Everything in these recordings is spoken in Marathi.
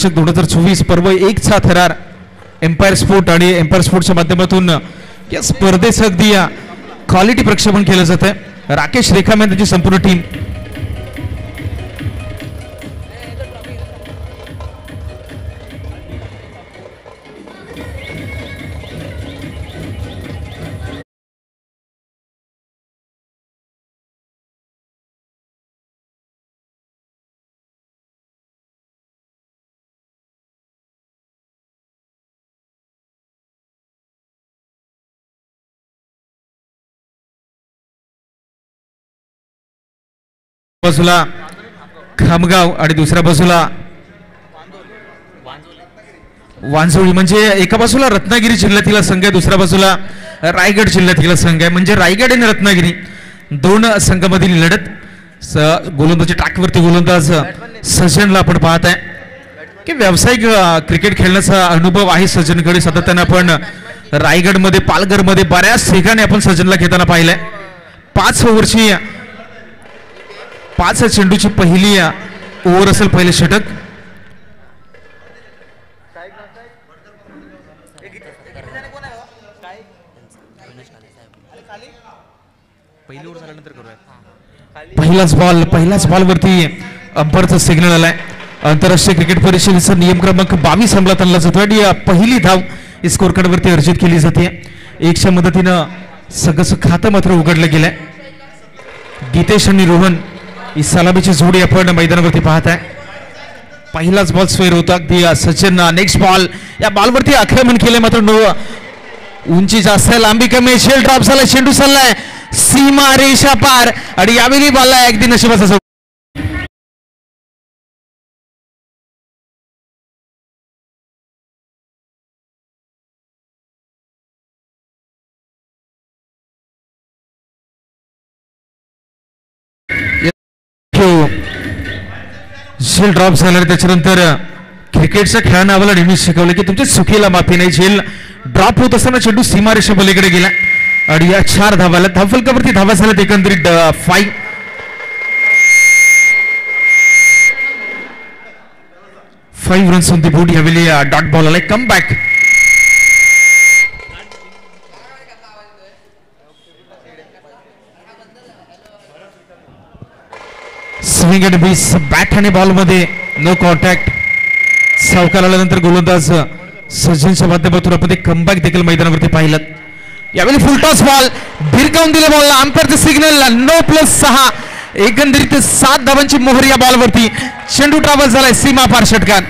विश्वचषक 2024 पर्व 1 चा थरार एम्पायर स्पोर्ट आणि एम्पायर स्पोर्टच्या माध्यमातून या स्पर्धेचं अगदी क्वालिटी प्रक्षेपण केलं जात आहे. राकेश रेखामे त्यांची संपूर्ण टीम बाजूला खामगाव आणि दुसऱ्या बाजूला वांजोळी. म्हणजे एका बाजूला रत्नागिरी जिल्ह्यातील संघ आहे, दुसऱ्या बाजूला रायगड जिल्ह्यातील संघ आहे. म्हणजे रायगड आणि रत्नागिरी दोन संघामधील लढत. गोलंदाजी ट्रॅकवरती गोलंदाज सज्जनला आपण पाहत आहे की व्यावसायिक क्रिकेट खेळण्याचा अनुभव आहे सज्जनकडे. सातत्याने आपण रायगडमध्ये पालघरमध्ये बऱ्याच ठिकाणी आपण सज्जनला खेळताना पाहिलंय. 5 ओव्हरची 5 चेंडूची पहिली ओव्हर असेल, पहिले षटक. पहिल्याच बॉलवरती अंपायरचा सिग्नल आलाय. आंतरराष्ट्रीय क्रिकेट परिषदेचा नियम क्रमांक 22 अंमलात आणला जातो आणि पहिली धाव स्कोर कार्ड वरती अर्जित केली जाते. 1च्या मदतीनं सगळं खातं मात्र उघडलं गेलंय. गीतेश आणि रोहन ही सलामीची जोडी आपण मैदानावरती पाहत आहे. पहिलाच बॉल स्वेर होता अगदी सचिन. नेक्स्ट बॉल, या बॉलवरती आक्रमण केले मात्र उंची जास्त आहे, लांबी कमी, शेल ड्रॉप झाला, चेंडू चाललाय सीमा रेषा पार आणि यावेळी बॉल आहे अगदी नशिबाचा. झेल ड्रॉप झाला. त्याच्यानंतर क्रिकेटच्या खेळानं आम्हाला नेहमी शिकवलं की तुमच्या चुकीला माफी नाही. झेल ड्रॉप होत असताना चेंडू सीमारेषा पलीकडे गेला आणि या 4 धावाला धावफलकावरती धावा झाल्यात एकंदरीत 5 रन्स ऑन द बोर्ड. यावेळी डॉट बॉल आलाय. Come back swing and miss. Bat आणि बॉल मध्ये नो कॉन्टॅक्ट. सावकार आल्यानंतर गोलंदाज सज्जनच्या माध्यमातून आपण एक कमबॅक देखील मैदानावरती पाहिलं. यावेळी फुलटॉस बॉल भिरकावून दिले बॉलला. अंपायरचं सिग्नल 9+6. एकंदरीत 7 धावांची मोहर या बॉलवरती. चेंडू ट्रॅव्हल झालाय सीमा पार षटकार.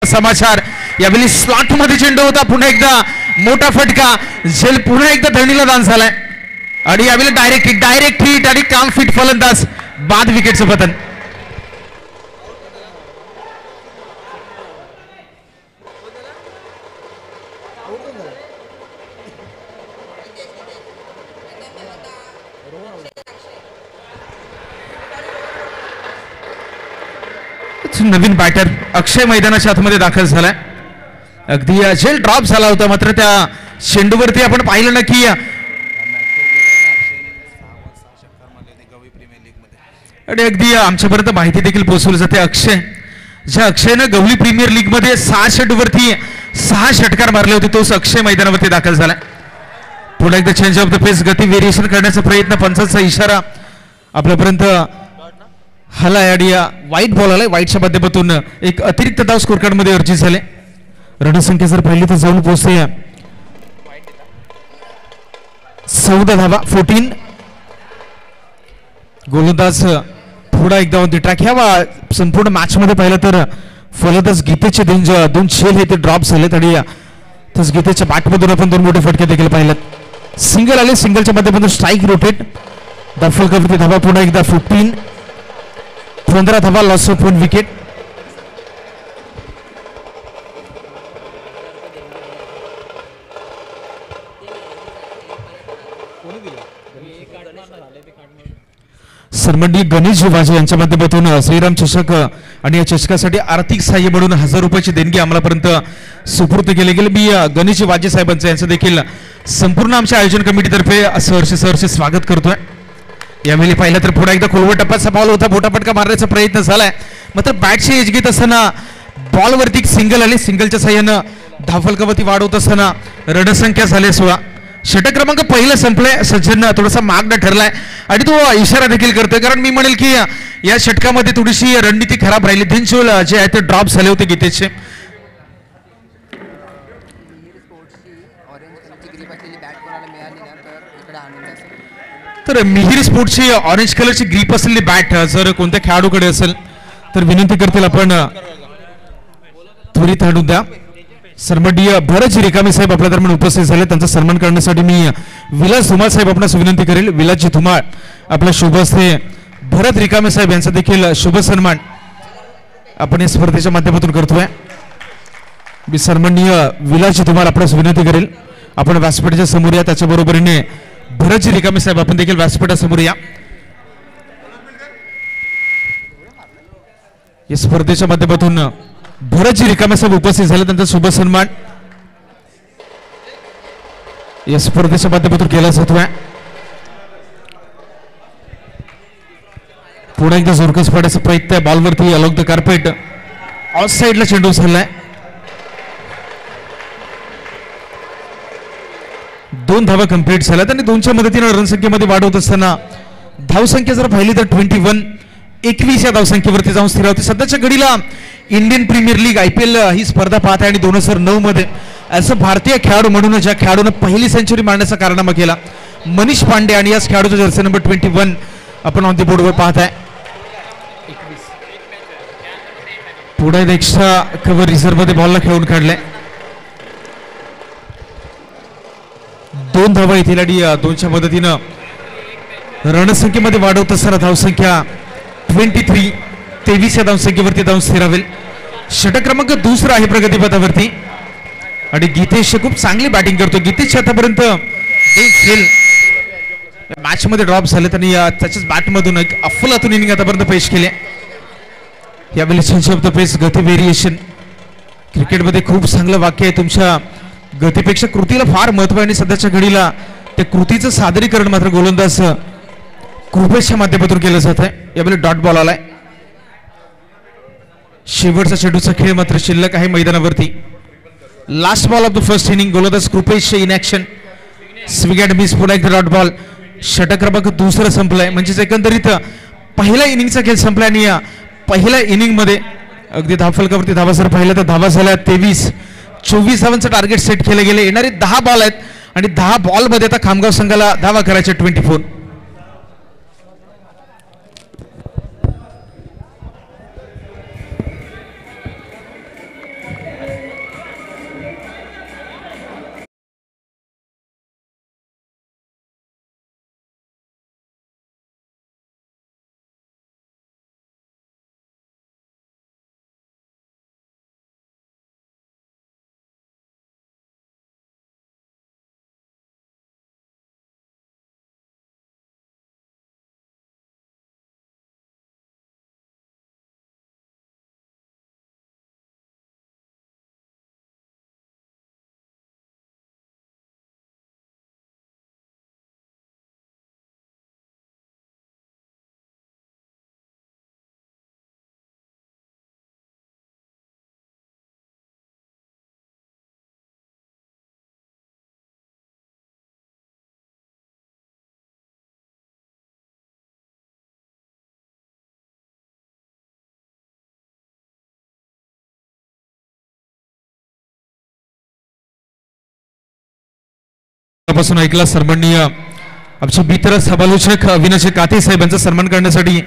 समाचार, यावेळी स्लॉट मध्ये चेंडू होता. पुन्हा एकदा मोठा फटका. झेल पुन्हा एकदा धरणीला दान झालाय आणि यावेळी डायरेक्ट हिट आणि काम फिट फलंदाज बाद विकेटचं पतन. नवीन बॅटर अक्षय मैदानाच्या आतमध्ये दाखल झालाय. अगदी झेल ड्रॉप झाला होता मात्र त्या चेंडूवरती आपण पाहिलं ना की आणि अगदी आमच्यापर्यंत माहिती देखील पोहोचवली जाते. अक्षयनं गवळी प्रीमियर लीग मध्ये 6 चेंडूवरती 6 षटकार मारले होते. तोच अक्षय मैदानावरती दाखल झालाय. पुन्हा एकदा चेंज ऑफ द पेस, गती व्हेरिएशन करण्याचा प्रयत्न. पंचाचा इशारा आपल्यापर्यंत हलाय आणि वाईट बॉल आलाय. वाईटच्या माध्यमातून एक अतिरिक्त धाव स्कोर कार्ड मध्ये अर्जित झाले. रणसंख्या जर पाहिली तर जाऊन पोहोचते 14 धावा 14. गोलंदाज पुढा एकदा ऑन द ट्रॅक. ह्या संपूर्ण मॅच मध्ये पाहिलं तर फलंदाज गीतेचे दोन छेल हे ते ड्रॉप झालेत आणि तस गीतेच्या बॅटमधून आपण 2 मोठे फटके देखील पाहिलेत. सिंगल आले, सिंगलच्या माध्यमातून स्ट्राईक रोटेट. धावफलकावरती धावा पुन्हा एकदा 15 धावा, लॉस ऑफ 1 विकेट. सन्माननीय गणेश वाजे यांच्या माध्यमातून श्रीराम चषक आणि या चषकासाठी आर्थिक सहाय्य म्हणून 1000 रुपयाची देणगी आम्हालापर्यंत सुपूर्द केली गेली. मी गणेश वाजे साहेबांचं यांचं देखील संपूर्ण आमच्या आयोजन कमिटीतर्फे सहर्ष स्वागत करतोय. यावेळी पाहिलं तर पुन्हा एकदा खोलवर टप्प्याचा बॉल होता, बोटापटका मारण्याचा प्रयत्न झालाय, मात्र बॅटची एज घेत असताना बॉलवरती एक सिंगल आली. सिंगलच्या साह्यानं धावफलकावरती वाढवत असताना रणसंख्या झाली 16. षटक क्रमांक पहिलं संपलंय. सज्जन थोडासा मागणं ठरलाय आणि तो इशारा देखील करतोय, कारण मी म्हणेल की या षटकामध्ये थोडीशी रणनीती खराब राहिली. धिंचोल जे आहे ते ड्रॉप झाले होते गीतेशचे. तर मिहिर स्पोर्ट्सची ऑरेंज कलरची ग्रीप असलेली बॅट जर कोणत्या खेळाडूकडे असेल तर विनंती करतील आपण त्वरित आणून द्या. सन्माननीय भरत रिकामे साहेब आपल्या दरम्यान उपस्थित झाले. त्यांचा सन्मान करण्यासाठी मी विलास धुमाळ साहेब आपणास विनंती करेल. विलासजी धुमाळ आपल्या शुभ हस्ते भरत रिकामे साहेब यांचा देखील शुभ सन्मान आपण या स्पर्धेच्या माध्यमातून करतोय. मी सन्माननीय विलासजी धुमाळ आपणास विनंती करेल आपण व्यासपीठाच्या समोर या. त्याच्या बरोबरीने भरतजी रिकामे साहेब आपण देखील व्यासपीठासमोर या. या स्पर्धेच्या माध्यमातून भरतजी रिकामे साहेब उपस्थित झाले. त्यांचा शुभ सन्मान या स्पर्धेच्या माध्यमातून केला जातोय. पुन्हा एकदा जोरकस पाडायचा प्रयत्न आहे. बॉलवरती अलॉंग द कार्पेट ऑफ साइडला चेंडू झालाय. 2 धावा कंप्लीट झाल्यात आणि 2च्या मदतीने रणसंख्येमध्ये वाढवत असताना धावसंख्या जर पाहिली तर 21 या धावसंख्येवरती जाऊन स्थिर होती. सध्याच्या घडीला इंडियन प्रीमियर लीग IPL ही स्पर्धा पाहत आहे आणि 2009 मध्ये असं भारतीय खेळाडू म्हणून ज्या खेळाडूने पहिली सेंचुरी मारण्याचा कारनामा केला मनीष पांडे आणि याच खेळाडूचा जर्सी नंबर 21 आपण ऑन द बोर्डवर पाहत आहे. पुढे एक्स्ट्रा कव्हर रिझर्व्ह मध्ये बॉलला खेळून काढलाय. 2 धावा येतील आणि 2च्या मदतीनं रणसंख्येमध्ये वाढवत असताना धावसंख्या 23 या धावसंख्येवरती जाऊन स्थिरावेल. षटक क्रमांक दुसरा आहे प्रगतीपथावरती आणि गीतेश खूप चांगली बॅटिंग करतो. गीतेश आतापर्यंत मॅच मध्ये ड्रॉप झालेत आणि त्याच्याच बॅटमधून एक अफलातून इनिंग आतापर्यंत पेश केले. यावेळी चेंज ऑफ द पेस गती व्हेरिएशन क्रिकेटमध्ये खूप चांगलं वाक्य आहे, तुमच्या गतीपेक्षा कृतीला फार महत्व आहे आणि सध्याच्या घडीला त्या कृतीचं सादरीकरण मात्र गोलंदाज कृपेशच्या माध्यमातून केलं जात आहे. यावेळी डॉट बॉल आलाय. शेवटचा चेंडूचा खेळ मात्र शिल्लक आहे मैदानावरती. Last ball of the first inning. गोलंदाज Krupesh in action. Swing and miss. पुन्हा एकदा डॉट बॉल. षटक क्रमांक दुसरं संपलंय. म्हणजेच एकंदरीत पहिल्या इनिंगचा खेळ संपला आणि पहिल्या इनिंग मध्ये अगदी धावफलकावरती धावा जर पाहिलं तर धावा झाल्या 23-24 धावांचं टार्गेट सेट केलं गेले. येणारे 10 बॉल आहेत आणि 10 बॉल मध्ये आता खामगाव संघाला धावा करायचे 24. पासून ऐकला. सन्माननीय आमचे मित्र समालोचक अविनाश काते साहेबांचा सन्मान करण्यासाठी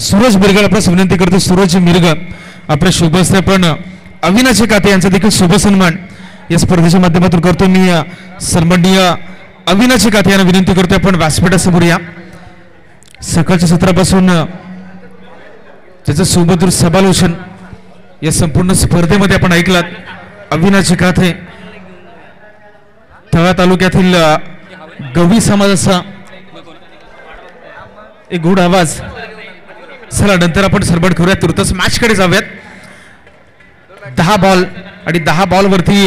सूरज मिरगळ आपल्यास विनंती करतो. सूरज मिरग आपल्या शुभ हस्ते पण अविनाश काते यांचा देखील शुभ सन्मान या स्पर्धेच्या माध्यमातून करतो. मी सन्माननीय अविनाश काते यांना विनंती करतो आपण व्यासपीठासमोर या. सकाळच्या सत्रापासून त्याचं सुमधुर समालोचन या संपूर्ण स्पर्धेमध्ये आपण ऐकलात. अविनाश काते तळा तालुक्यातील गवळी समाजाचा एक गुड आवाज. चला नंतर आपण सरबट करूया. तुर्तच मॅच कडे जाऊयात. 10 बॉल आणि 10 बॉल वरती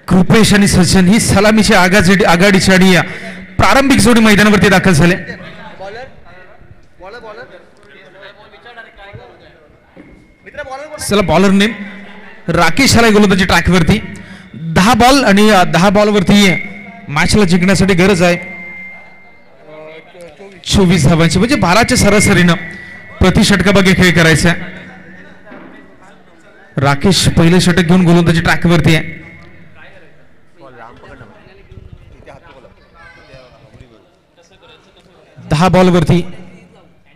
कृपेश आणि सज्जन ही सलामीची आघाडीची आणि प्रारंभिक जोडी मैदानावरती दाखल झाले. चला बॉलर नेम राकेश आलाय गोलंदाजी ट्रॅकवरती. 10 बॉल आणि 10 बॉल वरती मॅचला जिंकण्यासाठी गरज आहे 24 धावांची, म्हणजे 12च्या सरासरीनं प्रति षटकाबागे खेळ करायचा आहे. राकेश पहिले षटक घेऊन गोलंदाजी ट्रॅकवरती आहे. 10 बॉल वरती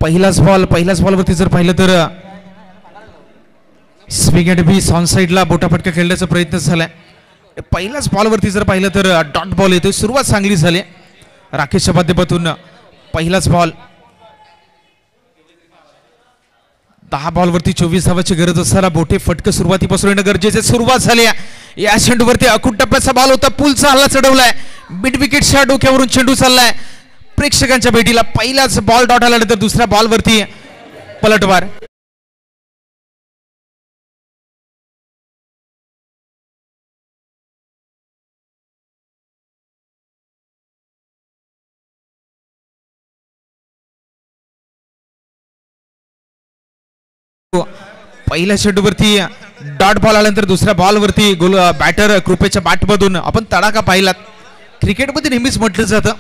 पहिलाच बॉल वरती जर पाहिलं तर स्विंग अँड मिस ऑन साइडला बोटाफटका खेळण्याचा प्रयत्न झालाय. पहिल्याच बॉल वरती जर पाहिलं तर डॉट बॉल येतोय. सुरुवात चांगली झाली राकेशच्या माध्यमातून. पहिलाच बॉल. 10 बॉल वरती 24 धावाची गरज असताना बोटे फटकं सुरुवातीपासून येणं गरजेचं. सुरुवात झाली या चेंडूवरती. अकुट टप्प्याचा बॉल होता. पुलचा हल्ला चढवलाय. मिड विकेटच्या डोक्यावरून चेंडू चाललाय प्रेक्षकांच्या भेटीला. पहिलाच बॉल डॉट आल्यानंतर दुसऱ्या बॉल वरती पलटवार. पहिल्या चेंडूवरती डॉट बॉल आल्यानंतर दुसऱ्या बॉल वरती बॅटर कृपेच्या बॅटमधून आपण तडाखा पाहिलात. क्रिकेटमध्ये नेहमीच म्हटलं जातं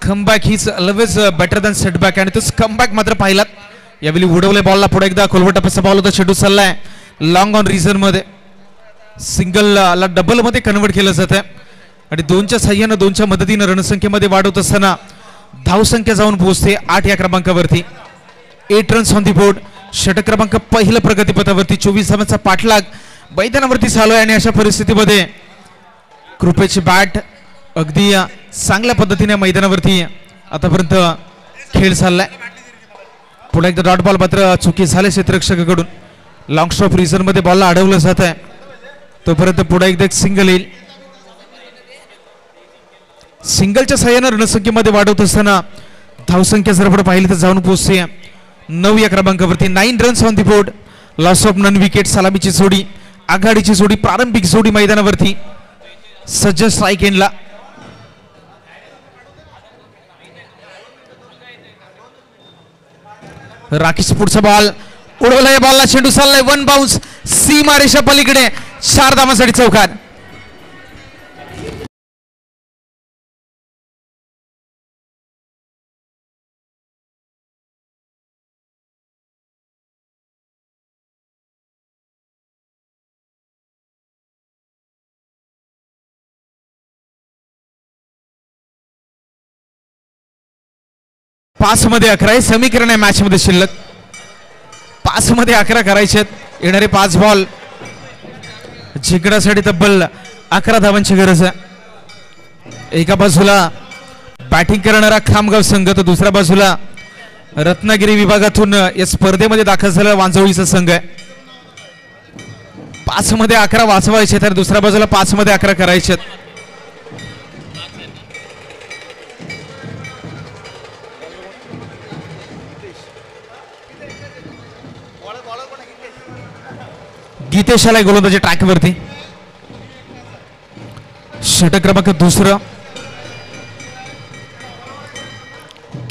comeback his always better than setback, आणि तोच कमबॅक मात्र पाहिलात. यावेळी उडवले बॉलला पुढे एकदा खोलवट टप्प्याचा बॉल होता. चेंडू चाललाय लॉंग ऑन रिझन मध्ये. सिंगलला डबल मध्ये कन्वर्ट केलं जात आहे आणि 2च्या साह्यानं 2च्या मदतीनं रणसंख्येमध्ये वाढ होत असताना धावसंख्या जाऊन पोहोचते 8 या क्रमांकावरती. 8 रन्स ऑन दी बोर्ड. षटक क्रमांक पहिलं प्रगतीपथावरती. 24 धावांचा पाठलाग मैदानावरती चालू आहे आणि अशा परिस्थितीमध्ये कृपेची बॅट अगदी चांगल्या पद्धतीने मैदानावरती आतापर्यंत खेळ चाललाय. पुढे एकदा डॉट बॉल मात्र चुकी झाले क्षेत्ररक्षकाकडून. लॉंग स्टॉप रिझन मध्ये बॉलला अडवलं जात आहे. तोपर्यंत पुढे एकदा एक सिंगल येईल. सिंगलच्या साह्यानं रणसंख्येमध्ये वाढवत असताना धावसंख्या जर पुढे पाहिली तर जाऊन पोहोचते 9 या क्रमांकावरती. 9 runs on the board. Loss of none wicket. सलामीची जोडी, आघाडीची जोडी, प्रारंभिक जोडी मैदानावरती. सज्ज स्ट्राईक एंडला. राकेश पुढचा बॉल उडवलाय. बॉलला चेंडू चाललाय. 1 बाउन्स. सीमा रेषा पलीकडे 4 धावांसाठी चौकार. पाच मध्ये 11 हे समीकरण आहे मॅच मध्ये शिल्लक. 5 मध्ये 11 करायचे आहेत. येणारे 5 बॉल जिंकण्यासाठी तब्बल 11 धावांची गरज आहे. एका बाजूला बॅटिंग करणारा खामगाव संघ तर दुसऱ्या बाजूला रत्नागिरी विभागातून या स्पर्धेमध्ये दाखल झालेला वांजवळीचा संघ आहे. 5 मध्ये 11 वाचवायचे तर दुसऱ्या बाजूला 5 मध्ये 11 करायचे. गीतेश आलाय गोलंदाजी ट्रॅकवरती. षटक क्रमांक 2.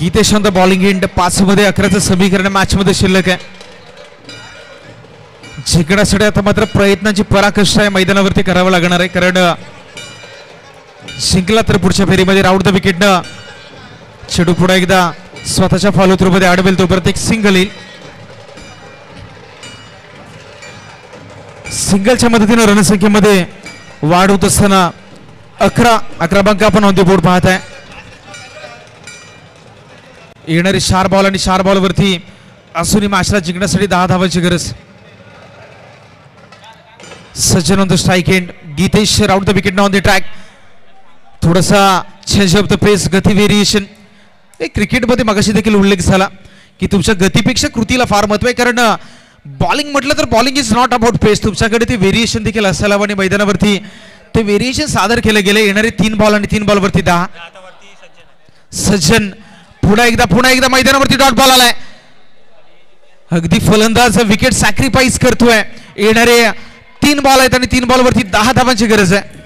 Geetesh on the bowling end. 5 मध्ये 11चं समीकरण मॅच मध्ये शिल्लक आहे. जिंकण्यासाठी आता मात्र प्रयत्नांची पराकाष्ठा आहे मैदानावरती करावं लागणार आहे, कारण जिंकला तर पुढच्या फेरीमध्ये राऊंड द विकेटनं चेंडू पुढे एकदा स्वतःच्या फॉलो थ्रू मध्ये अडवेल. तोपर्यंत एक सिंगल येईल. सिंगलच्या मदतीनं रणसंख्येमध्ये वाढ होत असताना 11 क्रमांक आपण ऑन द बोर्ड पाहत आहे. येणारे 4 बॉल आणि 4 बॉल वरती असूनही मॅचला जिंकण्यासाठी 10 धावांची गरज. Sajjan on the strike end. Geetesh round the wicket on the track. थोडासा चेंज ऑफ द पेस, गती व्हेरिएशन. क्रिकेटमध्ये मगाशी देखील उल्लेख झाला की तुमच्या गतीपेक्षा कृतीला फार महत्व आहे, कारण बॉलिंग म्हटलं तर बॉलिंग इज नॉट अबाउट पेस. तुमच्याकडे ते व्हेरिएशन देखील असायला हवं आणि मैदानावरती ते व्हेरिएशन सादर केले गेले. येणारे 3 बॉल आणि 3 बॉल वरती 10. सज्जन पुन्हा एकदा मैदानावरती डॉट बॉल आलाय. अगदी फलंदाज विकेट सॅक्रिफाईस करतोय. येणारे 3 बॉल आहेत आणि 3 बॉलवरती 10 धावांची गरज आहे.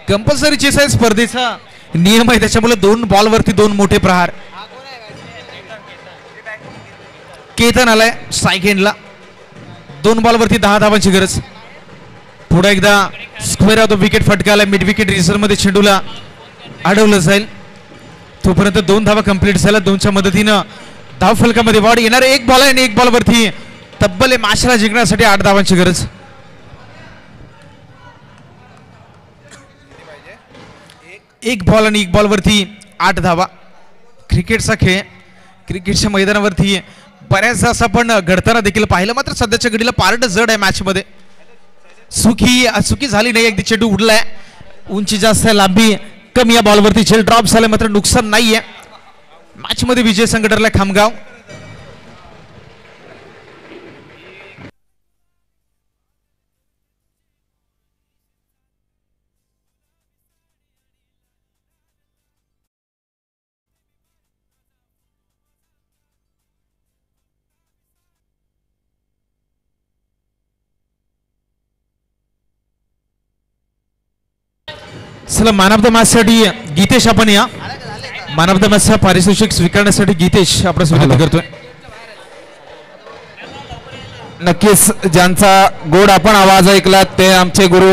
कंपल्सरी चेस आहे स्पर्धेचा नियम आहे, त्याच्यामुळे 2 बॉलवरती 2 मोठे प्रहार. केतन आलाय सायकेंडला. 2 बॉलवरती 10 धावांची गरज. पुढे एकदा स्क्वेअर ऑफ द विकेट फटका आलाय. मिड विकेट रिझर्व मध्ये चेंडूला अडवलं जाईल. तोपर्यंत 2 धावा कंप्लीट झाल्या. 2च्या मदतीनं धाव फलकामध्ये वाढ. येणारे 1 बॉल आहे आणि 1 बॉलवरती तब्बल माशाला जिंकण्यासाठी 8 धावांची गरज. एक बॉल आणि 1 बॉलवरती 8 धावा. क्रिकेटचा खेळ. क्रिकेटच्या मैदानावरती बऱ्याचदा असं आपण घडताना देखील पाहिलं, मात्र सध्याच्या घडीला पारड जड आहे मॅच मध्ये. चुकी झाली नाही. अगदी चेंडू उडलाय. उंची जास्त आहे, लांबी कमी. या बॉलवरती चेल ड्रॉप झालाय, मात्र नुकसान नाहीये. मॅच मध्ये विजय संघ ठरलाय खामगाव. चला मॅन ऑफ द मॅच साठी गीतेश आपण या. मॅन ऑफ द मॅच पारितोषिक स्वीकारण्यासाठी गीतेश आपण विनंती करतोय. नक्कीच ज्यांचा गोड आपण आवाज ऐकला ते आमचे गुरु